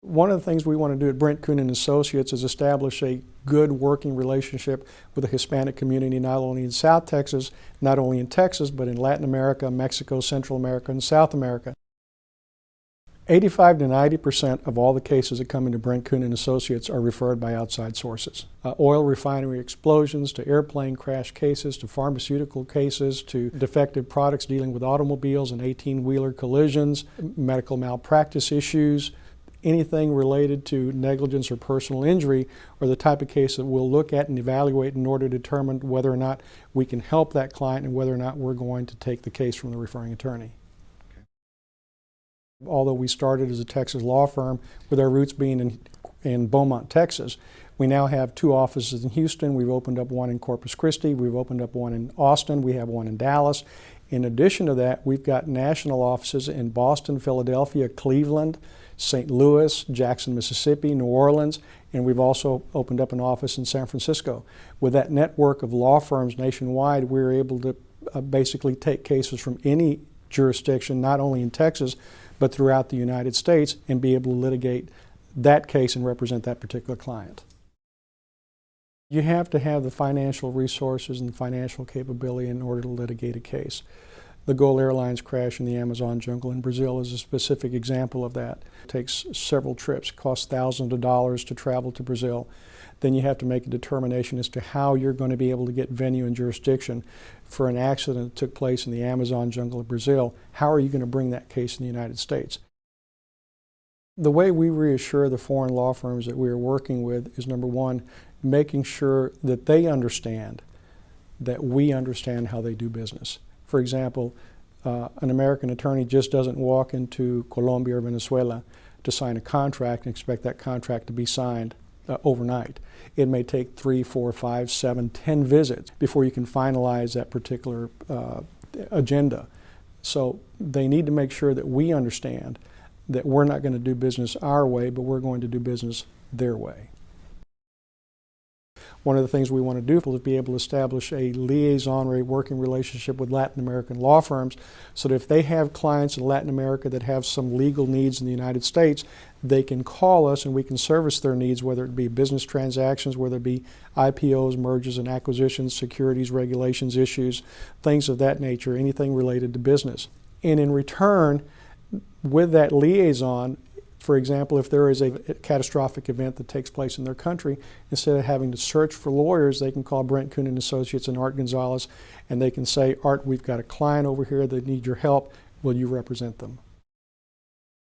One of the things we want to do at Brent, Coon and Associates is establish a good working relationship with the Hispanic community, not only in South Texas, not only in Texas, but in Latin America, Mexico, Central America, and South America. 85 to 90% of all the cases that come into Brent, Coon and Associates are referred by outside sources. Oil refinery explosions, to airplane crash cases, to pharmaceutical cases, to defective products dealing with automobiles and 18-wheeler collisions, medical malpractice issues. Anything related to negligence or personal injury are the type of case that we'll look at and evaluate in order to determine whether or not we can help that client and whether or not we're going to take the case from the referring attorney. Although we started as a Texas law firm with our roots being in Beaumont, Texas, we now have 2 offices in Houston. We've opened up one in Corpus Christi. We've opened up one in Austin. We have one in Dallas. In addition to that, we've got national offices in Boston, Philadelphia, Cleveland, St. Louis, Jackson, Mississippi, New Orleans, and we've also opened up an office in San Francisco. With that network of law firms nationwide, we're able to basically take cases from any jurisdiction, not only in Texas, but throughout the United States, and be able to litigate that case and represent that particular client. You have to have the financial resources and the financial capability in order to litigate a case. The Gol Airlines crash in the Amazon jungle in Brazil is a specific example of that. It takes several trips, costs thousands of dollars to travel to Brazil. Then you have to make a determination as to how you're going to be able to get venue and jurisdiction for an accident that took place in the Amazon jungle of Brazil. How are you going to bring that case in the United States? The way we reassure the foreign law firms that we are working with is, number one, making sure that they understand that we understand how they do business. For example, an American attorney just doesn't walk into Colombia or Venezuela to sign a contract and expect that contract to be signed overnight. It may take 3, 4, 5, 7, 10 visits before you can finalize that particular agenda. So they need to make sure that we understand that we're not going to do business our way, but we're going to do business their way. One of the things we want to do is be able to establish a liaison or a working relationship with Latin American law firms so that if they have clients in Latin America that have some legal needs in the United States, they can call us and we can service their needs, whether it be business transactions, whether it be IPOs, mergers and acquisitions, securities, regulations, issues, things of that nature, anything related to business. And in return, with that liaison, for example, if there is a catastrophic event that takes place in their country, instead of having to search for lawyers, they can call Brent, Coon and Associates and Art Gonzalez, and they can say, Art, we've got a client over here that needs your help. Will you represent them?